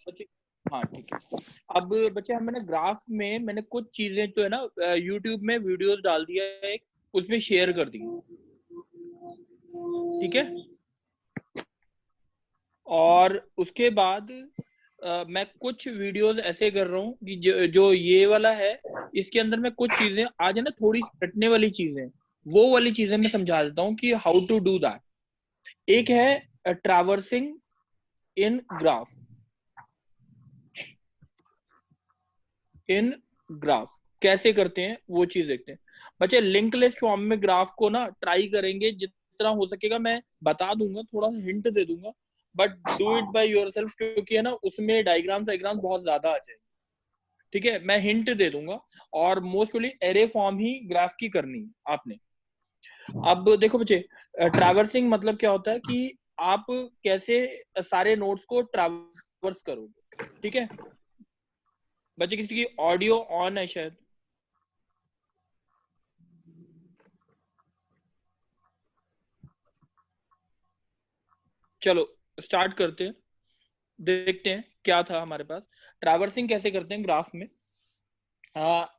बच्चे, हाँ ठीक है। अब बच्चे हम मैंने ग्राफ में मैंने कुछ चीजें तो है ना यूट्यूब में वीडियोस डाल दिया है, एक उसमें शेयर कर दी, ठीक है। और उसके बाद मैं कुछ वीडियोस ऐसे कर रहा हूँ कि जो ये वाला है, इसके अंदर मैं कुछ चीजें आज है ना थोड़ी रटने वाली चीजें, वो वाली चीजें मैं समझा देता हूँ कि हाउ टू डू दैट। एक है ट्रैवर्सिंग इन ग्राफ, इन ग्राफ कैसे करते हैं वो चीज देखते हैं। बच्चे लिंक लिस्ट फॉर्म में ग्राफ को ना ट्राई करेंगे, जितना हो सकेगा मैं बता दूंगा, थोड़ा सा हिंट दे दूंगा, but do it by yourself, क्योंकि है ना उसमें डायग्राम बहुत ज्यादा आ जाएंगे, ठीक है। मैं हिंट दे दूंगा, और मोस्टली एरे फॉर्म ही ग्राफ की करनी है आपने। अब देखो बच्चे, ट्रैवर्सिंग मतलब क्या होता है कि आप कैसे सारे नोड्स को ट्रैवर्स करोगे, ठीक है। बच्चे किसी की ऑडियो ऑन है शायद, चलो स्टार्ट करते हैं, देखते हैं क्या था हमारे पास। ट्रैवर्सिंग कैसे करते हैं ग्राफ में।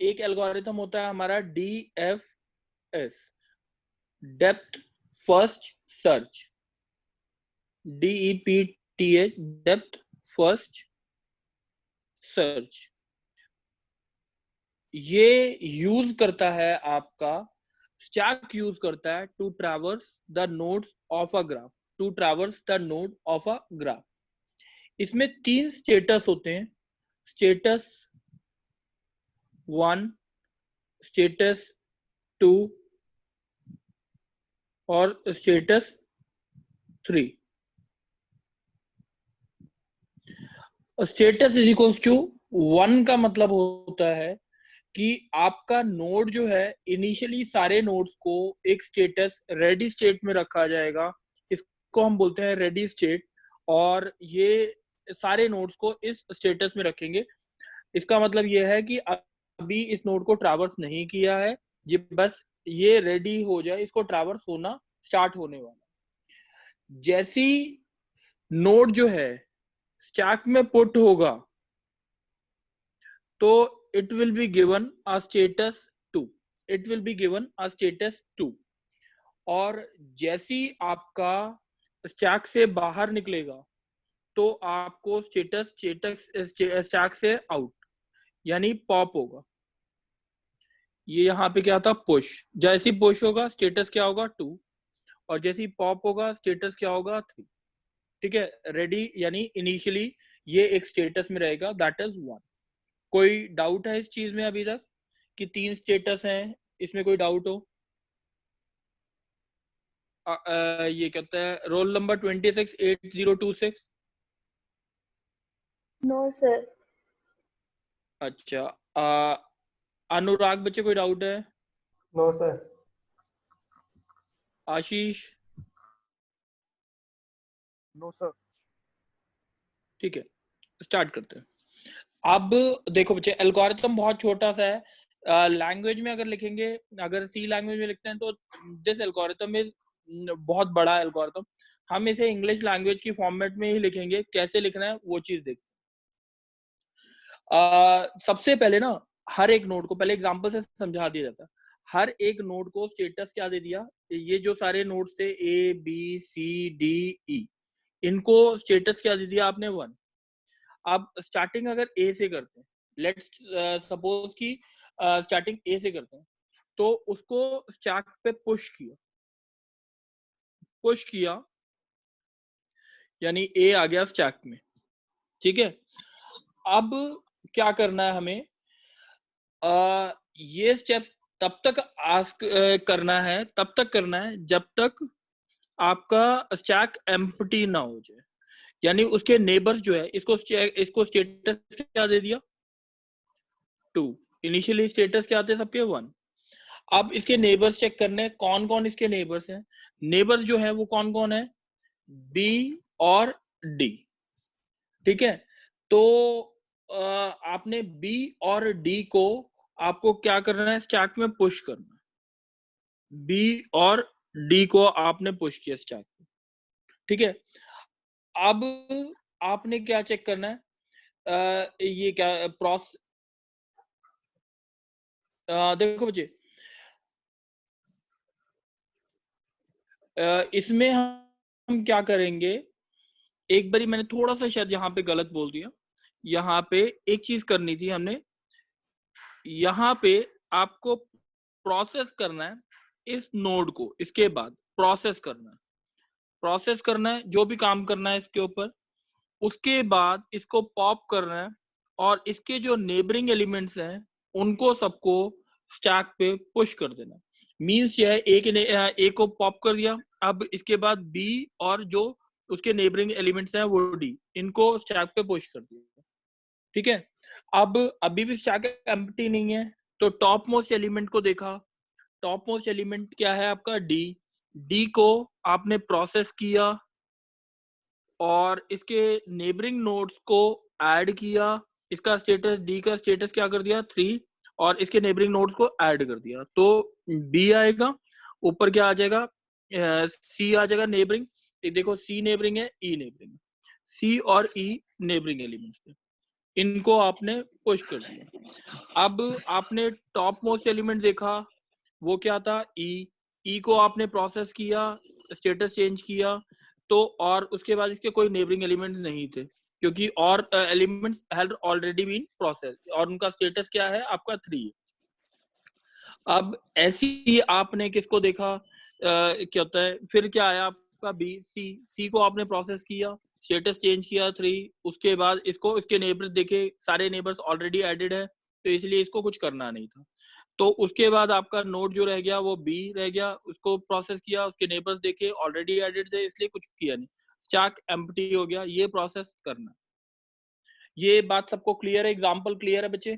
एक एल्गोरिथम होता है हमारा DFS, depth first search, DEPTH, depth first search. ये यूज करता है आपका स्टैक, यूज करता है to traverse the nodes of a graph, to traverse the node of a graph. इसमें 3 स्टेटस होते हैं, स्टेटस 1, स्टेटस 2 और status 3। Status is equals to 1 का मतलब होता है कि आपका नोड जो है इनिशियली सारे नोड्स को एक स्टेटस रेडी स्टेट में रखा जाएगा, इसको हम बोलते हैं रेडी स्टेट। और ये सारे नोड्स को इस स्टेटस में रखेंगे। इसका मतलब ये है कि अभी इस नोड को ट्रैवर्स नहीं किया है, ये बस ये रेडी हो जाए, इसको ट्रैवर्स होना स्टार्ट होने वाला। जैसी नोड जो है स्टैक में पुट होगा तो it will be given a status 2, it will be given a status 2। और जैसी आपका स्टैक से बाहर निकलेगा तो आपको स्टेटस स्टैटस स्टैक से आउट यानी पॉप होगा। ये यहाँ पे क्या था, पुश। जैसी पुश होगा स्टेटस क्या होगा 2, और जैसी पॉप होगा स्टेटस क्या होगा 3, ठीक है। रेडी यानी इनिशियली ये एक स्टेटस में रहेगा, दैट इज 1। कोई डाउट है इस चीज में अभी तक कि 3 स्टेटस हैं, इसमें कोई डाउट हो? ये कहता है रोल नंबर 268026। No sir. अच्छा, अनुराग बच्चे कोई डाउट है? No sir. Ashish? No sir. ठीक है, स्टार्ट करते हैं। अब देखो बच्चे, एल्गोरिथम बहुत छोटा सा है। लैंग्वेज में अगर लिखेंगे, अगर सी लैंग्वेज में लिखते हैं तो दिस एल्गोरिथम इज बहुत बड़ा एल्गोरिथम। हम इसे इंग्लिश लैंग्वेज की फॉर्मेट में ही लिखेंगे, कैसे लिखना है वो चीज देखते हैं। सबसे पहले ना हर एक नोड को पहले एग्जांपल से समझा दिया जाता है। हर एक नोड को स्टेटस क्या दे दिया, ये जो सारे नोड्स थे ABCDE, इनको स्टेटस क्या दे दिया आपने 1। अब स्टार्टिंग अगर ए से करते हैं, लेट्स सपोज कि स्टार्टिंग ए से करते हैं, तो उसको स्टैक पे पुश किया यानी ए आ गया स्टैक में, ठीक है। अब क्या करना है हमें, ये स्टेप्स तब तक आस्क करना है, तब तक करना है जब तक आपका स्टैक एम्प्टी ना हो जाए। यानी उसके नेबर्स जो है, इसको स्टेटस क्या दे दिया 2, इनिशियली स्टेटस क्या आते सबके 1। अब इसके नेबर्स चेक करने, कौन कौन इसके नेबर्स हैं। नेबर्स जो है वो कौन कौन है, बी और डी, ठीक है। तो आपने बी और डी को आपको क्या करना है, स्टैक में पुश करना है। बी और डी को आपने पुश किया स्टैक में, ठीक है। अब आपने क्या चेक करना है, ये क्या देखो बच्चे, इसमें हम क्या करेंगे, एक बारी मैंने थोड़ा सा शायद यहाँ पे गलत बोल दिया। यहाँ पे एक चीज करनी थी हमने, यहाँ पे आपको प्रोसेस करना है इस नोड को, इसके बाद प्रोसेस करना है, प्रोसेस करना है, जो भी काम करना है इसके ऊपर, उसके बाद इसको पॉप करना है और इसके जो नेबरिंग एलिमेंट्स हैं उनको सबको स्टैक पे पुश कर देना। मींस यह ए को पॉप कर दिया, अब इसके बाद बी और जो उसके नेबरिंग एलिमेंट्स हैं वो डी, इनको स्टैक पे पुश कर दिया। ठीक है, अब अभी भी स्टैक एम्प्टी नहीं है, तो टॉप मोस्ट एलिमेंट को देखा, टॉप मोस्ट एलिमेंट क्या है आपका, डी। डी को आपने प्रोसेस किया और इसके नेबरिंग नोड्स को ऐड किया, इसका स्टेटस, डी का स्टेटस क्या कर दिया 3, और इसके नेबरिंग नोड्स को ऐड कर दिया, तो बी आएगा, ऊपर क्या आ जाएगा, सी आ जाएगा नेबरिंग। देखो सी नेबरिंग है, ई नेबरिंग, सी और ई नेबरिंग एलिमेंट्स है, इनको आपने पुश कर दिया। अब आपने टॉप मोस्ट एलिमेंट देखा, वो क्या था, ई। ई को आपने प्रोसेस किया, स्टेटस चेंज किया, तो और उसके बाद इसके कोई नेबरिंग एलिमेंट नहीं थे, क्योंकि और elements had already been process, और उनका स्टेटस क्या है आपका 3। अब ऐसी ही आपने किसको देखा, क्या होता है, फिर क्या आया आपका बी, सी। सी को आपने प्रोसेस किया, स्टेटस चेंज किया 3, उसके बाद इसको, इसके नेबर्स देखे, सारे नेबर्स ऑलरेडी एडेड है, तो इसलिए इसको कुछ करना नहीं था। तो उसके बाद आपका नोड जो रह गया वो बी रह गया, उसको प्रोसेस किया, उसके नेबर्स देखे ऑलरेडी एडेड थे, इसलिए कुछ किया नहीं, स्टैक एम्प्टी हो गया। ये प्रोसेस करना, ये बात सबको क्लियर है? एग्जांपल क्लियर है बच्चे?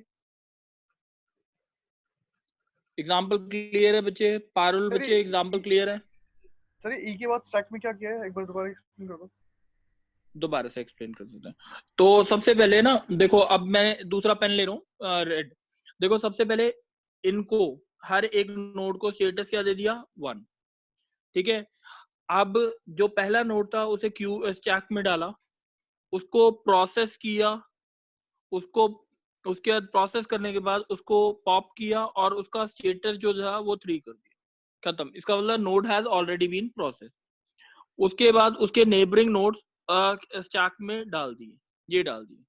एग्जांपल क्लियर है बच्चे? पारुल सर बच्चे एग्जांपल क्लियर है? सर ई के बाद स्टैक में क्या किया है, एक बार दोबारा एक्सप्लेन कर दो। दोबारा से एक्सप्लेन कर देते हैं। तो सबसे पहले ना देखो, अब मैं दूसरा पेन ले रहा हूँ रेड। देखो सबसे पहले इनको हर एक नोड को स्टेटस क्या दे दिया 1। ठीक है, अब जो पहला नोड था उसे क्यू स्टैक में डाला, उसको प्रोसेस किया, उसको उसके बाद प्रोसेस करने के बाद उसको पॉप किया और उसका स्टेटस जो था वो 3 कर दिया, खत्म। इसका मतलब node has already been process. उसके बाद उसके नेबरिंग नोड्स स्टैक में डाल दिए, ये डाल दिए।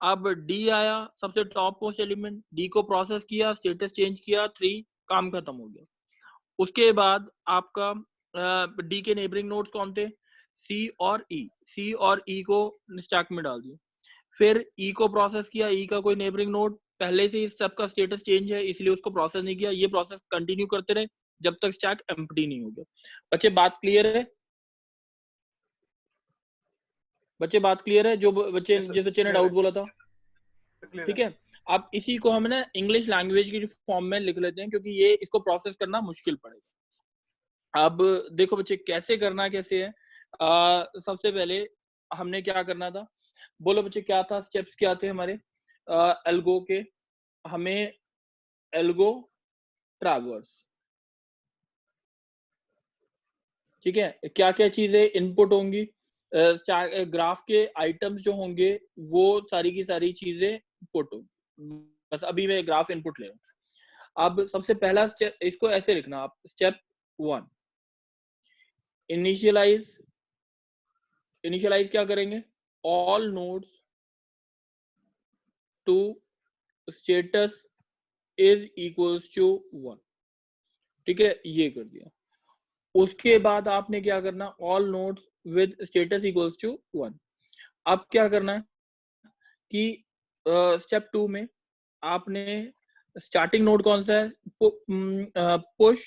अब डी आया, सबसे टॉप मोस्ट एलिमेंट, डी को प्रोसेस किया, स्टेटस चेंज किया 3, काम खत्म हो गया। उसके बाद आपका डी के नेबरिंग नोड्स कौन थे, सी और ई। सी और ई को स्टैक में डाल दिया, फिर ई को प्रोसेस किया, ई का कोई नेबरिंग नोड पहले से ही सबका स्टेटस चेंज है इसलिए उसको प्रोसेस नहीं किया, ये प्रोसेस कंटिन्यू करते रहे जब तक स्टैक एम्प्टी नहीं हो गया। बच्चे बात क्लियर है? बच्चे बात क्लियर है? जो बच्चे, जिस बच्चे ने डाउट बोला था, ठीक है। अब इसी को हम ना इंग्लिश लैंग्वेज की फॉर्म में लिख लेते हैं, क्योंकि ये इसको प्रोसेस करना मुश्किल पड़ेगा। अब देखो बच्चे कैसे करना, कैसे है, सबसे पहले हमने क्या करना था, बोलो बच्चे क्या था, स्टेप्स क्या थे हमारे एल्गो के। हमें एल्गो ट्रैवर्स, ठीक है, क्या क्या चीजें इनपुट होंगी, ग्राफ के आइटम्स जो होंगे वो सारी की सारी चीजें इनपुट होंगी। बस अभी मैं ग्राफ इनपुट ले रहा हूँ। अब सबसे पहला स्टेप, इसको ऐसे लिखना आप, स्टेप 1 इनिशियलाइज। इनिशियलाइज क्या करेंगे, all nodes to status is equals to 1। ठीक है, ये कर दिया। उसके बाद आपने क्या करना, all nodes with status equals to 1। अब क्या करना है कि स्टेप 2 में आपने स्टार्टिंग नोड कौन सा है, push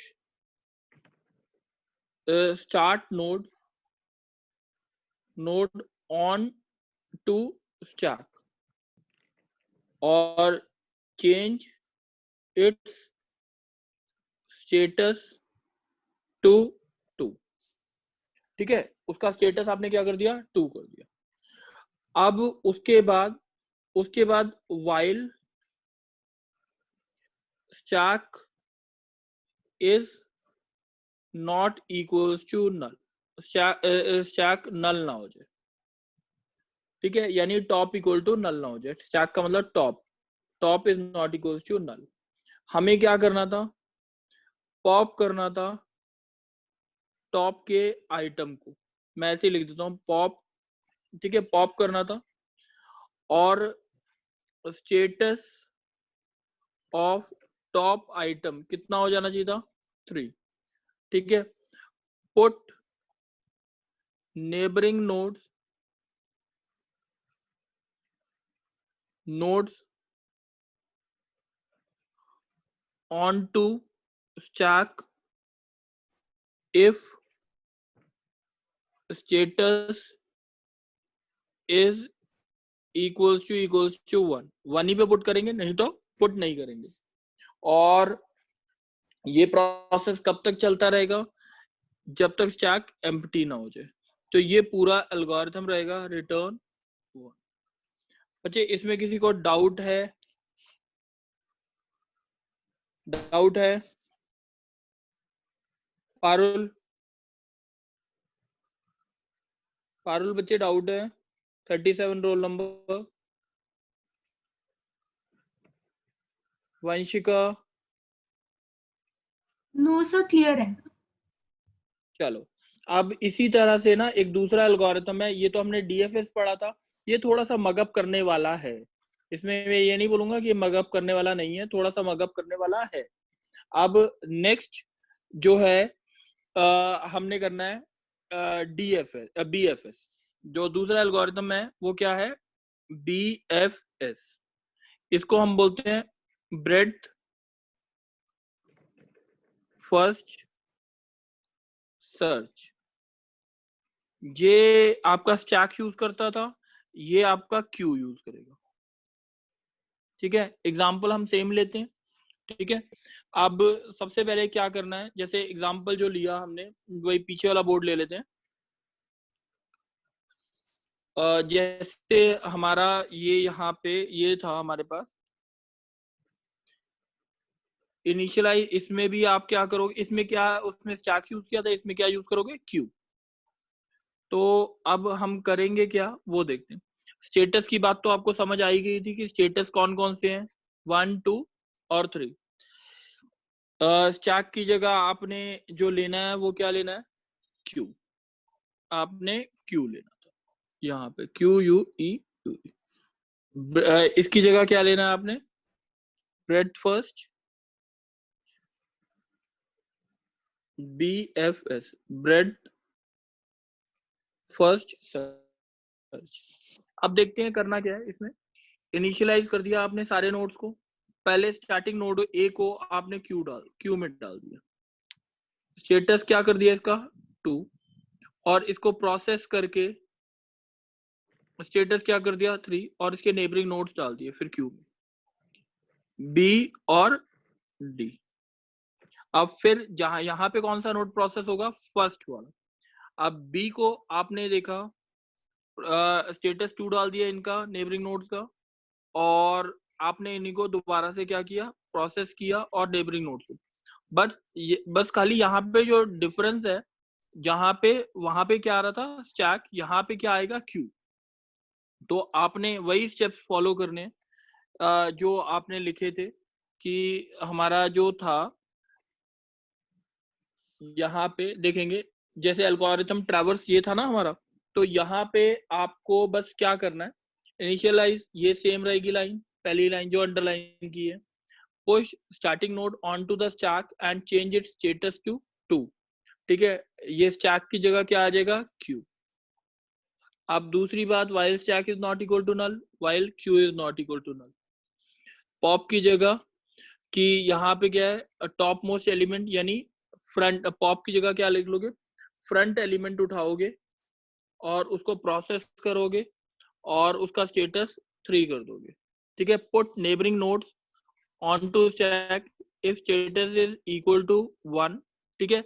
start node on to stack और चेंज इट्स स्टेटस टू 2। ठीक है, उसका स्टेटस आपने क्या कर दिया, 2 कर दिया। अब उसके बाद while stack is not equals to null, stack null ना हो जाए, ठीक है, यानी टॉप इक्वल टू नल ना हो जाए। स्टैक का मतलब top, top is not equal to null. हमें क्या करना था, पॉप करना था टॉप के आइटम को, मैं ऐसे ही लिख देता हूँ पॉप, ठीक है, पॉप करना था, और स्टेटस ऑफ टॉप आइटम कितना हो जाना चाहिए था, 3, ठीक है। Put neighbouring nodes on to stack if status is equals to 1, 1 ही पे पुट करेंगे, नहीं तो पुट नहीं करेंगे। और ये प्रोसेस कब तक चलता रहेगा, जब तक स्टैक एम्प्टी ना हो जाए। तो ये पूरा एल्गोरिथम रहेगा रिटर्न 1। अच्छा, इसमें किसी को डाउट है? डाउट है? पारुल, पारुल बच्चे डाउट है? 37 roll number. Vanshika? No sir, clear है। चलो, अब इसी तरह से ना एक दूसरा एल्गोरिथम है, ये तो हमने डीएफएस पढ़ा था, ये थोड़ा सा मगअप करने वाला है। इसमें मैं ये नहीं बोलूंगा कि मगअप करने वाला नहीं है, थोड़ा सा मगअप करने वाला है। अब नेक्स्ट जो है हमने करना है डीएफएस बीएफएस। जो दूसरा एल्गोरिथम है वो क्या है, बीएफएस। इसको हम बोलते हैं ब्रेडथ फर्स्ट सर्च। ये आपका स्टैक यूज करता था, ये आपका क्यू यूज करेगा, ठीक है। एग्जाम्पल हम सेम लेते हैं, ठीक है। अब सबसे पहले क्या करना है, जैसे एग्जाम्पल जो लिया हमने वही पीछे वाला बोर्ड ले लेते हैं। जैसे हमारा ये यहाँ पे ये था हमारे पास इनिशियलाइज, इसमें भी आप क्या करोगे, इसमें क्या उसमें स्टैक यूज किया था, इसमें क्या यूज करोगे, क्यू। तो अब हम करेंगे क्या वो देखते हैं। स्टेटस की बात तो आपको समझ आई गई थी कि स्टेटस कौन कौन से हैं, 1, 2 और 3। स्टैक की जगह आपने जो लेना है वो क्या लेना है, क्यू। आपने क्यू लेना था, यहाँ पे क्यू यू ई यू। इसकी जगह क्या लेना है आपने, bread first BFS, bread first search. अब देखते हैं करना क्या है इसमें। इनिशियलाइज कर दिया आपने सारे नोड्स को, पहले स्टार्टिंग नोड ए को आपने क्यू में डाल दिया, स्टेटस क्या कर दिया इसका 2, और इसको प्रोसेस करके स्टेटस क्या कर दिया 3, और इसके नेबरिंग नोड्स डाल दिए फिर क्यू में, बी और डी। अब फिर जहां यहाँ पे कौन सा नोड प्रोसेस होगा, फर्स्ट वाला। अब बी को आपने देखा, स्टेटस 2 डाल दिया इनका नेबरिंग नोड्स का, और आपने इन्हीं को दोबारा से क्या किया, प्रोसेस किया और नेबरिंग नोड्स को। बस खाली यहाँ पे जो डिफरेंस है, जहां पे वहां पे क्या आ रहा था स्टैक, यहाँ पे क्या आएगा क्यू। तो आपने वही स्टेप्स फॉलो करने जो आपने लिखे थे कि हमारा जो था, यहाँ पे देखेंगे जैसे एल्गोरिथम ट्रैवर्स ये था ना हमारा, तो यहाँ पे आपको बस क्या करना है, इनिशियलाइज ये सेम रहेगी लाइन, पहली लाइन जो अंडरलाइन की है, push starting node on to the stack and change it status to 2, ठीक है। ये स्टैक की जगह क्या आ जाएगा, क्यू। अब दूसरी बात, while stack is not equal to null, while q is not equal to null, pop की जगह कि यहाँ पे क्या है, टॉप मोस्ट एलिमेंट यानी फ्रंट, पॉप की जगह क्या लिख लोगे, फ्रंट एलिमेंट उठाओगे और उसको प्रोसेस करोगे और उसका स्टेटस 3 कर दोगे, ठीक है। Put neighbouring nodes on to stack if status is equal to 1, ठीक है।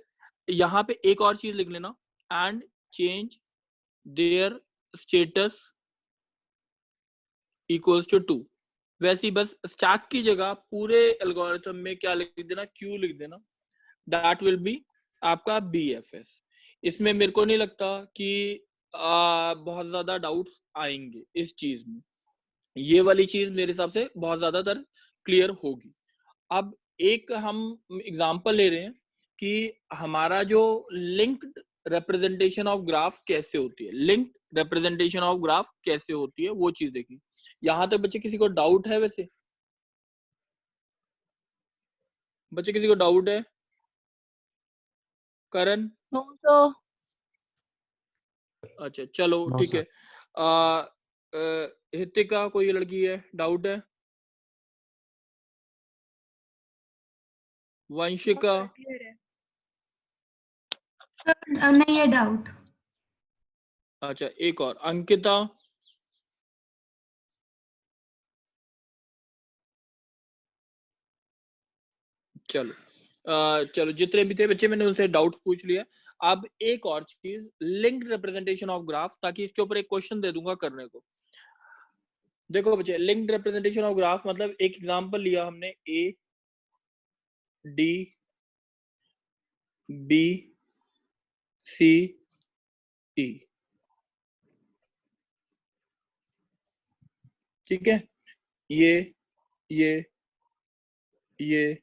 यहाँ पे एक और चीज लिख लेना, and change their status equals to 2। वैसे ही बस स्टैक की जगह पूरे एल्गोरिथम में क्या लिख देना, क्यू लिख देना, दैट विल बी आपका BFS। इसमें मेरे को नहीं लगता कि बहुत ज्यादा डाउट्स आएंगे इस चीज में। ये वाली चीज मेरे हिसाब से बहुत ज्यादातर क्लियर होगी। अब एक हम एग्जांपल ले रहे हैं कि हमारा जो लिंक्ड रिप्रेजेंटेशन ऑफ ग्राफ कैसे होती है, लिंक्ड रिप्रेजेंटेशन ऑफ ग्राफ कैसे होती है वो चीज देखी। यहां तक बच्चे किसी को डाउट है? वैसे बच्चे किसी को डाउट है? करण? नो तो अच्छा चलो No, ठीक sir. है। हितिका कोई लड़की है, डाउट है? वंशिका? नहीं है डाउट। अच्छा एक और, अंकिता? चलो चलो जितने भी थे बच्चे मैंने उनसे डाउट पूछ लिया। अब एक और चीज, लिंक्ड रिप्रेजेंटेशन ऑफ ग्राफ, ताकि इसके ऊपर एक क्वेश्चन दे दूंगा करने को। देखो बच्चे, लिंक्ड रिप्रेजेंटेशन ऑफ ग्राफ मतलब एक एग्जांपल लिया हमने, ए डी बी सी ई, ठीक है, ये ये ये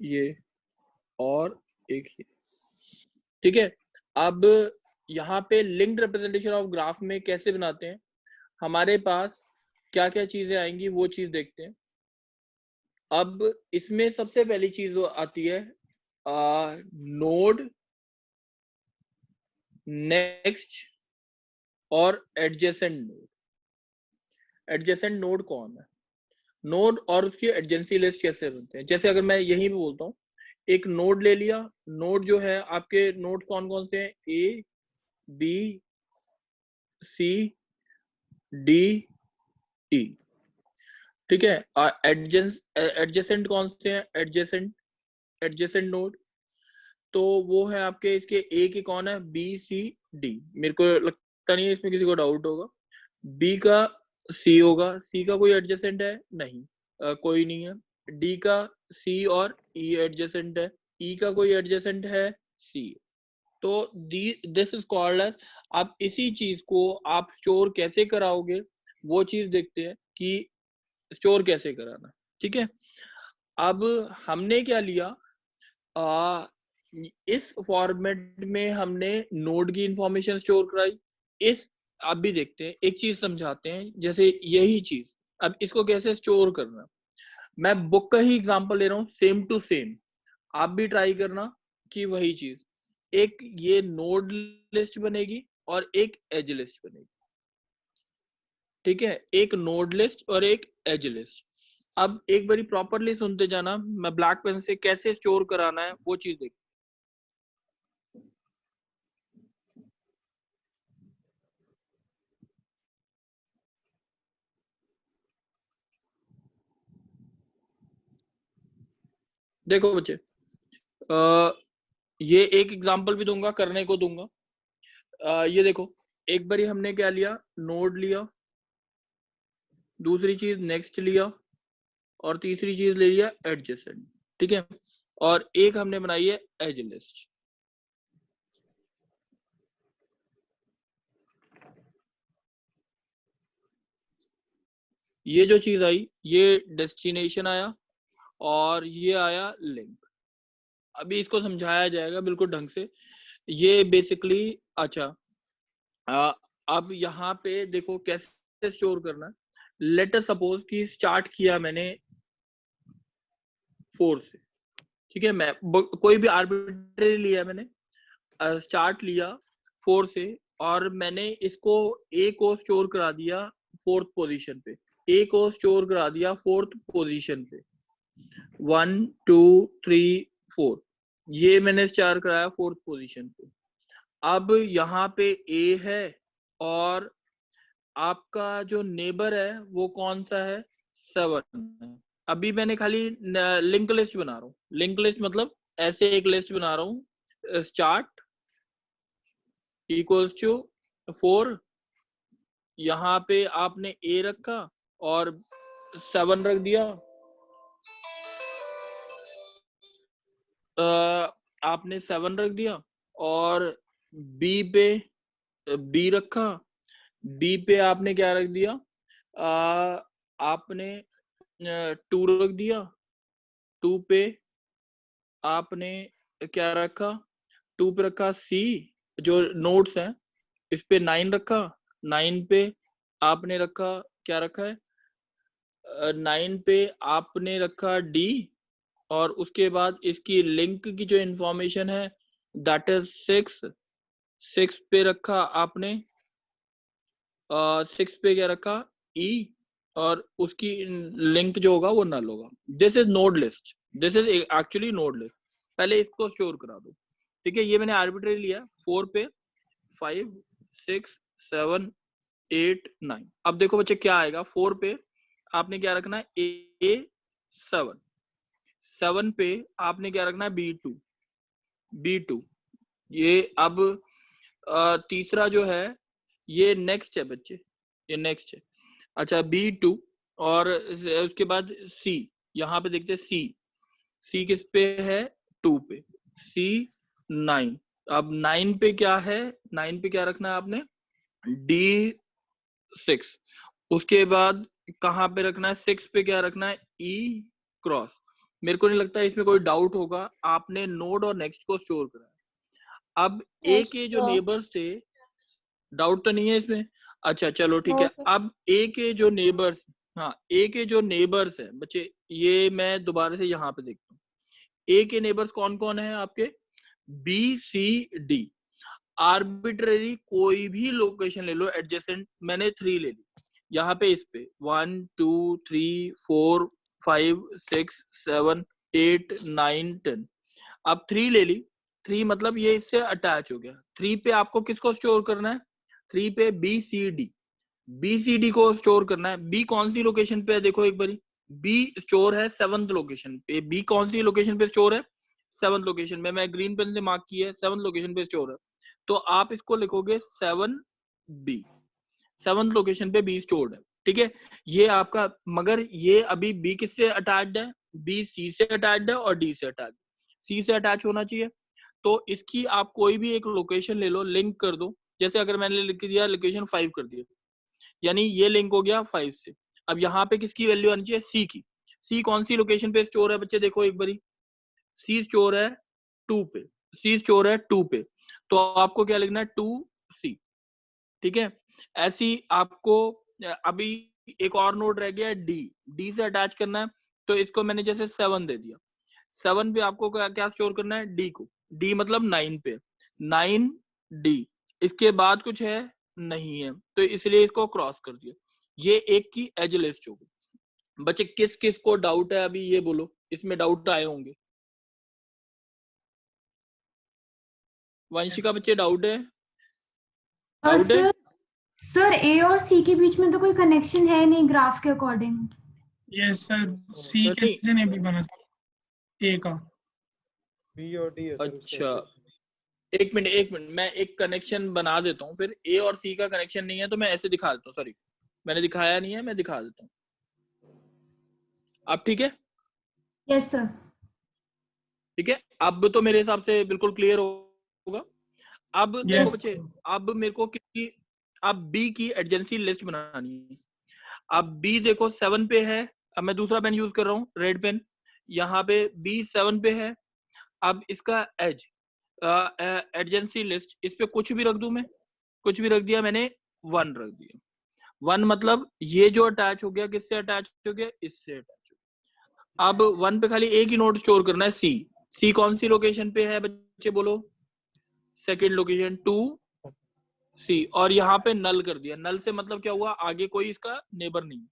ये और एक ये, ठीक है। अब यहाँ पे लिंक्ड रिप्रेजेंटेशन ऑफ ग्राफ में कैसे बनाते हैं, हमारे पास क्या क्या चीजें आएंगी वो चीज देखते हैं। अब इसमें सबसे पहली चीज वो आती है नोड, नेक्स्ट और एडजेसेंट नोड। एडजेसेंट नोड कौन है? नोड और उसकी एडजेंसी लिस्ट कैसे बनते हैं? जैसे अगर मैं यहीं पे बोलता हूँ, एक नोड ले लिया, नोड जो है आपके नोड कौन कौन से हैं, A B C D E, ठीक है। एडजेसेंट कौन से हैं? एडजेसेंट नोड तो वो है आपके, इसके ए के कौन है, बी सी डी। मेरे को लगता नहीं है इसमें किसी को डाउट होगा। बी का सी होगा, सी का कोई एडजेसेंट है नहीं, कोई नहीं है। डी का सी और ई एडजेसेंट है, ई का कोई एडजेसेंट है, सी। तो दिस इज कॉल्ड एज, आप इसी चीज को आप स्टोर कैसे कराओगे वो चीज देखते हैं कि स्टोर कैसे कराना, ठीक है। अब हमने क्या लिया, इस फॉर्मेट में हमने नोड की इंफॉर्मेशन स्टोर कराई। इस अब भी देखते हैं, एक चीज समझाते हैं, जैसे यही चीज अब इसको कैसे स्टोर करना। मैं बुक का ही एग्जांपल ले रहा हूँ, सेम टू सेम आप भी ट्राई करना कि वही चीज, एक ये नोड लिस्ट बनेगी और एक एज लिस्ट बनेगी, ठीक है, एक नोड लिस्ट और एक एज लिस्ट। अब एक बारी प्रॉपरली सुनते जाना, मैं ब्लैक पेन से कैसे स्टोर कराना है वो चीज देख। देखो बच्चे, ये एक एग्जांपल भी दूंगा, करने को दूंगा। ये देखो, एक बारी हमने क्या लिया, नोड लिया, दूसरी चीज नेक्स्ट लिया और तीसरी चीज ले लिया एडजेसेंट, ठीक है, और एक हमने बनाई है एज लिस्ट। ये जो चीज आई ये डेस्टिनेशन आया और ये आया लिंक। अभी इसको समझाया जाएगा बिल्कुल ढंग से। ये बेसिकली, अच्छा अब यहाँ पे देखो कैसे स्टोर करना है। लेट अस सपोज कि स्टार्ट किया मैंने 4 से, ठीक है, मैं कोई भी आर्बिट्रेरी लिया मैंने, स्टार्ट लिया 4 से और मैंने इसको ए को स्टोर करा दिया 4th पोजीशन पे, ए को स्टोर करा दिया 4th पोजीशन पे, 1 2 3 4, ये मैंने स्टार कराया 4th पोजीशन पे। अब यहाँ पे ए है और आपका जो नेबर है वो कौन सा है, 7 है। अभी मैंने खाली लिंक लिस्ट बना रहा हूँ, लिंक लिस्ट मतलब ऐसे एक लिस्ट बना रहा हूँ, स्टार्ट इक्वल्स टू 4, यहाँ पे आपने ए रखा और 7 रख दिया, आपने 7 रख दिया और बी पे बी रखा, बी पे आपने क्या रख दिया, आपने 2 रख दिया, 2 पे आपने क्या रखा, 2 पे रखा सी जो नोट्स हैं, इस पे 9 रखा, 9 पे आपने रखा, क्या रखा है, 9 पे आपने रखा डी, और उसके बाद इसकी लिंक की जो इंफॉर्मेशन है दैट इज 6 पे रखा आपने, 6 पे क्या रखा, ई, और उसकी लिंक जो होगा वो नल होगा। This is node list, this is actually node list. पहले इसको स्टोर करा दो, ठीक है। ये मैंने आर्बिट्री लिया 4 पे 5 6 7 8 9। अब देखो बच्चे क्या आएगा, 4 पे आपने क्या रखना है, ए 7 पे आपने क्या रखना है, B2। ये अब तीसरा जो है ये नेक्स्ट है बच्चे, ये नेक्स्ट है। अच्छा B2, और उसके बाद C, यहाँ पे देखते हैं C किस पे है, 2 पे, C 9। अब 9 पे क्या है, 9 पे क्या रखना है आपने, D6। उसके बाद कहाँ पे रखना है, 6 पे क्या रखना है, E क्रॉस। मेरे को नहीं लगता इसमें कोई डाउट होगा, आपने नोड और नेक्स्ट को स्टोर करा है। अब ए के जो नेबर्स थे, डाउट तो नहीं है इसमें, अच्छा चलो ठीक है। अब ए के जो नेबर्स, हाँ ए के जो नेबर्स है बच्चे, ये मैं दोबारा से यहाँ पे देखता हूँ, ए के नेबर्स कौन कौन है आपके, B C D। आर्बिट्रेरी कोई भी लोकेशन ले लो एडजेसेंट, मैंने 3 ले ली यहाँ पे, इस पे 1 2 3 4 5 6 7 8 9 10। अब 3 ले ली, 3 मतलब ये इससे अटैच हो गया। 3 पे आपको किसको स्टोर करना है, 3 पे BCD को स्टोर करना है। बी कौन सी लोकेशन पे है, देखो एक बारी, बी स्टोर है 7th लोकेशन पे। बी कौन सी लोकेशन पे स्टोर है, 7th लोकेशन में, मैं ग्रीन पेन से मार्क की है, 7th लोकेशन पे स्टोर है। तो आप इसको लिखोगे 7B, 7th लोकेशन पे बी स्टोर्ड है, ठीक है। ये आपका, मगर ये अभी बी किससे अटैच्ड है, बी सी से अटैच्ड है और डी से अटैच, सी से अटैच होना चाहिए। तो इसकी आप कोई भी एक लोकेशन ले लो, लिंक कर दो। जैसे अगर मैंने लिख दिया लोकेशन 5 कर दिया, यानी ये लिंक हो गया 5 से। अब यहाँ पे किसकी वैल्यू आनी चाहिए, सी की। सी कौन सी लोकेशन पे स्टोर है बच्चे, देखो एक बारी, सी स्टोर है 2 पे, सी स्टोर है 2 पे, तो आपको क्या लिखना है, 2C, ठीक है। ऐसी आपको अभी एक और नोड रह गया है डी से अटैच करना है, तो इसको मैंने जैसे 7 दे दिया, 7 पे आपको क्या स्टोर करना है, डी को, डी मतलब 9 पे, 9D। इसके बाद कुछ है नहीं है, तो इसलिए इसको क्रॉस कर दिया। ये एक की एज लिस्ट होगी। बच्चे किस किस को डाउट है अभी ये बोलो, इसमें डाउट आए होंगे। वंशिका बच्चे डाउट है, डाउट है। सर ए और सी के बीच में तो कोई कनेक्शन है नहीं ग्राफ के अकॉर्डिंग। यस सर, सी नहीं, कैसे नहीं भी बना ए का, बी और डी है सर उसके अच्छा एक मिनट मैं एक कनेक्शन बना देता हूँ, फिर ए और सी का कनेक्शन नहीं है तो मैं ऐसे दिखा देता हूँ, सॉरी मैंने दिखाया नहीं है, मैं दिखा देता हूँ। अब ठीक है, यस सर। ठीक है, अब तो मेरे हिसाब से बिल्कुल क्लियर होगा। अब देखो यस बच्चे, अब मेरे को किसकी, अब बी की एडजेंसी लिस्ट बनानी है। अब बी देखो 7 पे है, अब मैं दूसरा पेन यूज कर रहा हूँ, रेड पेन, यहाँ पे बी 7 पे है। अब इसका एज एडजेंसी लिस्ट, इस पे कुछ भी रख दूं मैं, कुछ भी रख दिया मैंने, 1 रख दिया। 1 मतलब ये जो अटैच हो गया, किससे अटैच हो गया, इससे अटैच हो गया। अब 1 पे खाली एक ही नोड स्टोर करना है, सी कौन सी लोकेशन पे है बच्चे बोलो, सेकंड लोकेशन 2C, और यहाँ पे नल कर दिया। नल से मतलब क्या हुआ, आगे कोई इसका नेबर नहीं।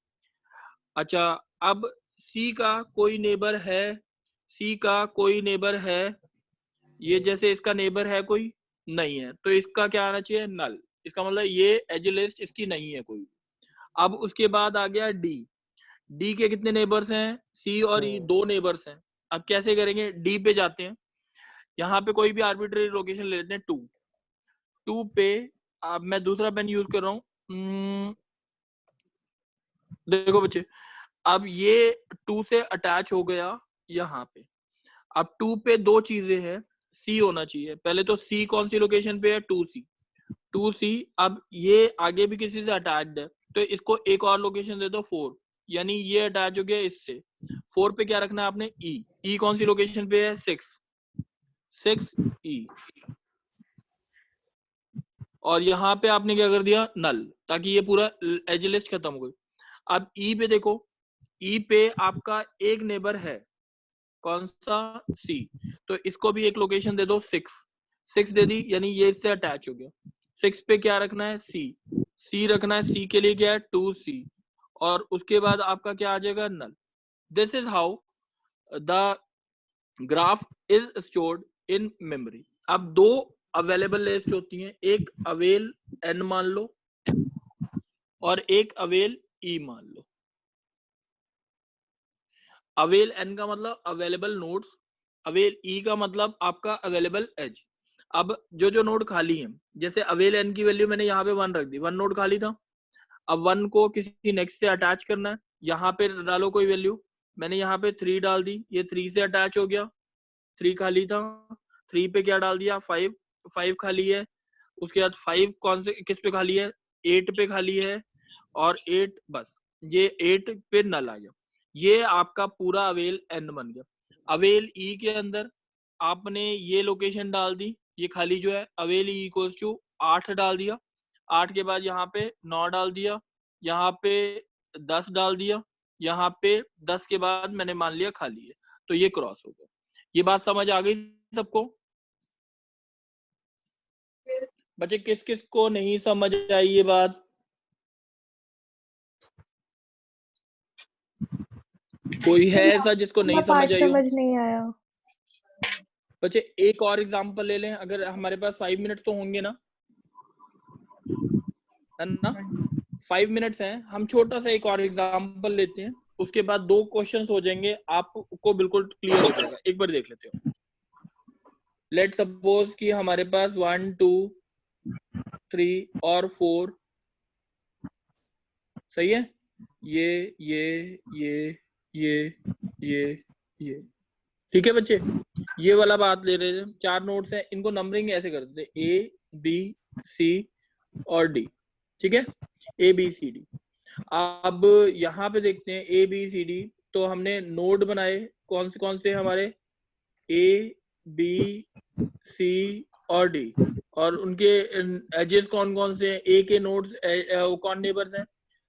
अच्छा, अब सी का कोई नेबर है, सी का कोई नेबर है, ये जैसे इसका नेबर है कोई नहीं है, तो इसका क्या आना चाहिए, नल। इसका मतलब ये एज लिस्ट इसकी नहीं है कोई। अब उसके बाद आ गया डी के कितने नेबर्स हैं, सी और ई 2 नेबर्स हैं। अब कैसे करेंगे, डी पे जाते हैं, यहाँ पे कोई भी आर्बिट्रेरी लोकेशन ले लेते हैं, 2 पे। अब मैं दूसरा पेन यूज कर रहा हूँ, देखो बच्चे, अब ये 2 से अटैच हो गया यहाँ पे। अब 2 पे 2 चीजें हैं, C होना चाहिए। पहले तो C कौन सी लोकेशन पे है, 2C। 2C, अब ये आगे भी किसी से अटैच्ड है तो इसको एक और लोकेशन दे दो 4, यानी ये अटैच हो गया इससे। 4 पे क्या रखना है आपने, E कौन सी लोकेशन पे है, 6E। और यहाँ पे आपने क्या कर दिया, नल, ताकि ये पूरा एज लिस्ट खत्म हो गई। अब E पे देखो, E पे आपका एक नेबर है, कौन सा, C, तो इसको भी एक लोकेशन दे दो 6 दे दी, यानी ये इससे अटैच हो गया। 6 पे क्या रखना है, C रखना है। C के लिए क्या है, 2C, और उसके बाद आपका क्या आ जाएगा, null. This is how the graph is stored in memory. अब दो अवेलेबल लिस्ट होती हैं, एक अवेल n मान लो और एक अवेल e मान लो। अवेल n का मतलब अवेलेबल नोड्स, अवेल e का मतलब आपका अवेलेबल एज। अब जो जो नोड खाली है, जैसे अवेल n की वैल्यू मैंने यहाँ पे 1 रख दी, 1 नोड खाली था। अब 1 को किसी नेक्स्ट से अटैच करना है, यहाँ पे डालो कोई वैल्यू, मैंने यहाँ पे 3 डाल दी, ये 3 से अटैच हो गया, 3 खाली था। 3 पे क्या डाल दिया, 5 खाली है। उसके बाद 5 कौन से किस पे खाली है, 8 पे खाली है, और 8 बस, ये 8 पे नल आ गया। ये आपका पूरा अवेल n बन गया। अवेल e के अंदर आपने ये लोकेशन डाल दी, ये खाली जो है, अवेल e इक्वल्स टू 8 डाल दिया। 8 के बाद यहाँ पे 9 डाल दिया, यहाँ पे 10 डाल दिया, यहाँ पे 10 के बाद मैंने मान लिया खाली है, तो ये क्रॉस हो गया। ये बात समझ आ गई सबको? बच्चे किस किस को नहीं समझ आई ये बात? कोई है ऐसा जिसको नहीं समझ आई हो? समझ नहीं आया। बच्चे एक और एग्जांपल ले लें, अगर हमारे पास 5 मिनट तो होंगे ना, है ना? 5 मिनट्स हैं, हम छोटा सा एक और एग्जांपल लेते हैं, उसके बाद 2 क्वेश्चंस हो जाएंगे, आपको बिल्कुल क्लियर हो जाएगा। एक बार देख लेते हो। लेट सपोज कि हमारे पास 1 2 3 और 4 सही है, ये ठीक है बच्चे। ये वाला बात ले रहे थे, 4 नोट्स हैं, इनको नंबरिंग ऐसे कर देते, A B C और D, ठीक है, A B C D। अब यहाँ पे देखते हैं A B C D, तो हमने नोड बनाए कौन से हमारे, A B C और D, और उनके एजेस कौन कौन से हैं, A के नोड्स कौन नेबर्स हैं,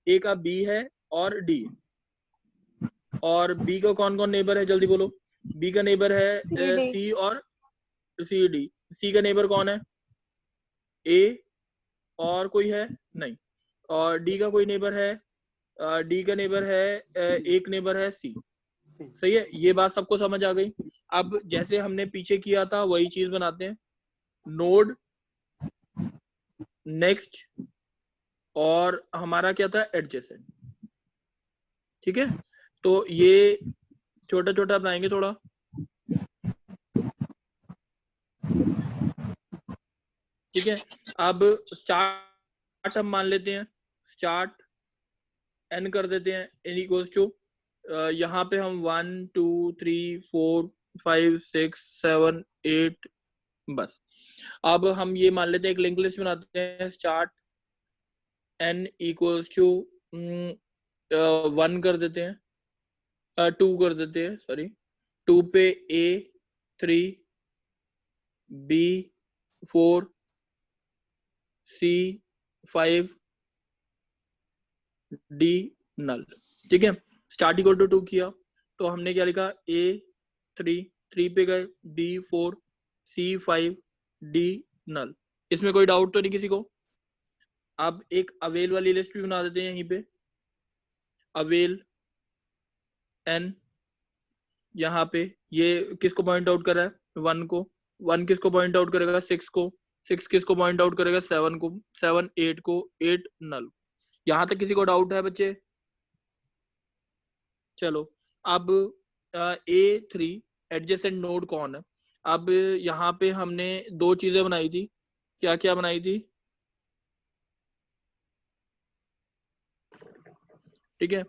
A का B है और D, और B का कौन कौन नेबर है, जल्दी बोलो। B का नेबर है C और CD। C का नेबर कौन है, A, और कोई है नहीं, और D का कोई नेबर है, D का नेबर है एक नेबर है C। सही है, ये बात सबको समझ आ गई। अब जैसे हमने पीछे किया था वही चीज बनाते हैं, नोड, नेक्स्ट, और हमारा क्या था, एडजेसेंट। ठीक है, तो ये छोटा छोटा बनाएंगे थोड़ा। ठीक है, अब स्टार्ट हम मान लेते हैं, स्टार्ट n कर देते हैं, n इक्वल्स टू, यहाँ पे हम 1 2 3 4 5 6 7 8, बस। अब हम ये मान लेते हैं, एक लिंक लिस्ट बनाते हैं, स्टार्ट n इक्वल्स टू 1 कर देते हैं, 2 कर देते हैं, सॉरी, 2 पे A 3 B 4 C 5 D नल। ठीक है, स्टार्ट इक्वल टू 2 किया, तो हमने क्या लिखा, A 3 पे गए, B 4 C 5 D नल। इसमें कोई डाउट तो नहीं किसी को? अब एक अवेल वाली लिस्ट भी बना देते हैं यहीं पे, अवेल n, यहाँ पे ये किसको पॉइंट आउट कर रहा है, 1 को, 1 किसको पॉइंट आउट करेगा, 6 को, 6 किसको पॉइंट आउट करेगा, 7 को, 7 8 को, 8 नल। यहाँ तक किसी को डाउट है बच्चे? चलो, अब A3 एडजेसेंट नोड कौन है? अब यहाँ पे हमने 2 चीजें बनाई थी, क्या क्या बनाई थी? ठीक है,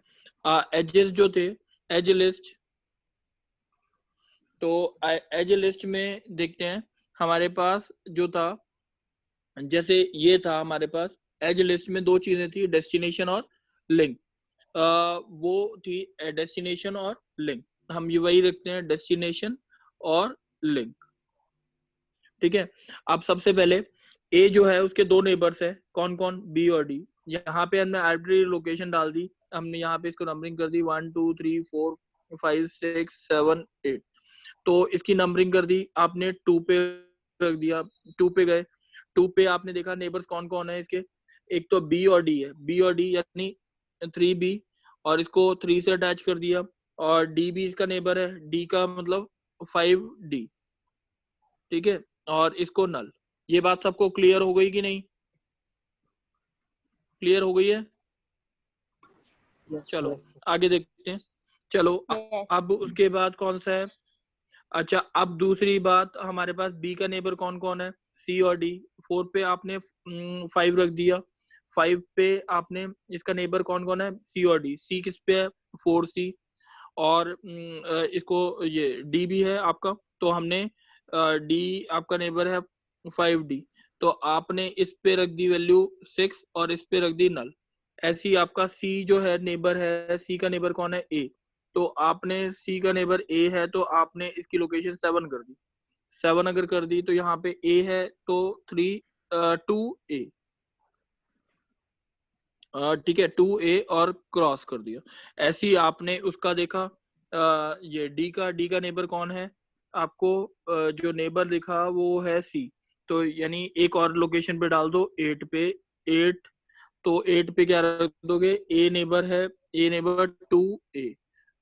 एजेस जो थे, एज लिस्ट, तो एज ए लिस्ट में देखते हैं हमारे पास जो था, जैसे ये था हमारे पास एज ए लिस्ट में दो चीजें थी, डेस्टिनेशन और लिंक। वो थी डेस्टिनेशन और लिंक, हम ये वही रखते हैं, डेस्टिनेशन और लिंक। ठीक है, अब सबसे पहले ए जो है उसके दो नेबर्स है, कौन कौन, बी और डी। यहाँ पे हमने आर्बिट्री लोकेशन डाल दी, हमने यहाँ पे इसको नंबरिंग कर दी 1 2 3 4 5 6 7 8। तो इसकी नंबरिंग कर दी आपने, 2 पे रख दिया, 2 पे गए, 2 पे आपने देखा नेबर्स कौन कौन है इसके, एक तो बी और डी है, बी और डी यानी 3b, और इसको 3 से अटैच कर दिया, और डी भी इसका नेबर है, डी का मतलब 5d। ठीक है, और इसको नल। ये बात सबको क्लियर हो गई कि नहीं? क्लियर हो गई है? चलो आगे देखते हैं। चलो अब उसके बाद कौन सा है? अच्छा, अब दूसरी बात, हमारे पास बी का नेबर कौन कौन है, सी और डी। 4 पे आपने 5 रख दिया, 5 पे आपने इसका नेबर कौन कौन है, सी और डी। सी किस पे है, 4c, और इसको ये डी भी है आपका, तो हमने डी आपका नेबर है 5d, तो आपने इस पे रख दी वैल्यू 6 और इस पे रख दी नल। ऐसी आपका सी जो है नेबर है, सी का नेबर कौन है, ए, तो आपने सी का नेबर ए है तो आपने इसकी लोकेशन 7 कर दी। 7 अगर कर दी तो यहाँ पे ए है तो 2a, ठीक है, 2a और क्रॉस कर दिया। ऐसी आपने उसका देखा, ये डी का नेबर कौन है आपको, जो नेबर दिखा वो है सी, तो यानी एक और लोकेशन पे डाल दो 8 पे, 8, तो 8 पे क्या रख दोगे, ए नेबर है, ए नेबर 2a,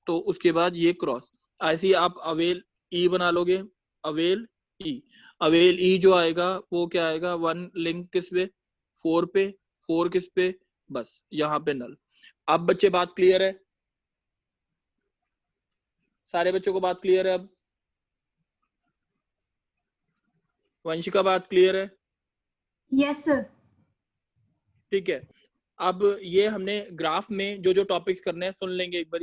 तो उसके बाद ये क्रॉस। ऐसे ही आप अवेल ई बना लोगे, अवेल ई, अवेल ई जो आएगा वो क्या आएगा, 1 लिंक किस पे, 4 पे, 4 किस पे, बस यहाँ पे नल। अब बच्चे बात क्लियर है? सारे बच्चों को बात क्लियर है? अब वंशिका बात क्लियर है? Yes sir. ठीक है, अब ये हमने ग्राफ में जो जो टॉपिक्स करने हैं सुन लेंगे एक बार।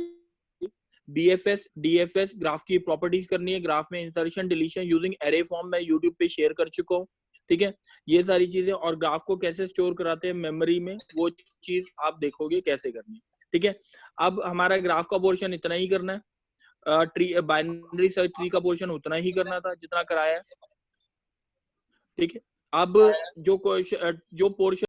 बीएफएस डीएफएस ग्राफ की प्रॉपर्टीज करनी है, ग्राफ में insertion deletion using array form मैं यूट्यूब पे शेयर कर चुका हूँ। ठीक है, ये सारी चीजें, और ग्राफ को कैसे स्टोर कराते हैं मेमोरी में, वो चीज आप देखोगे कैसे करनी है। ठीक है, अब हमारा ग्राफ का पोर्शन इतना ही करना है, ट्री बाइनरी सर्च ट्री का पोर्शन उतना ही करना था जितना कराया है। ठीक है, अब जो पोर्शन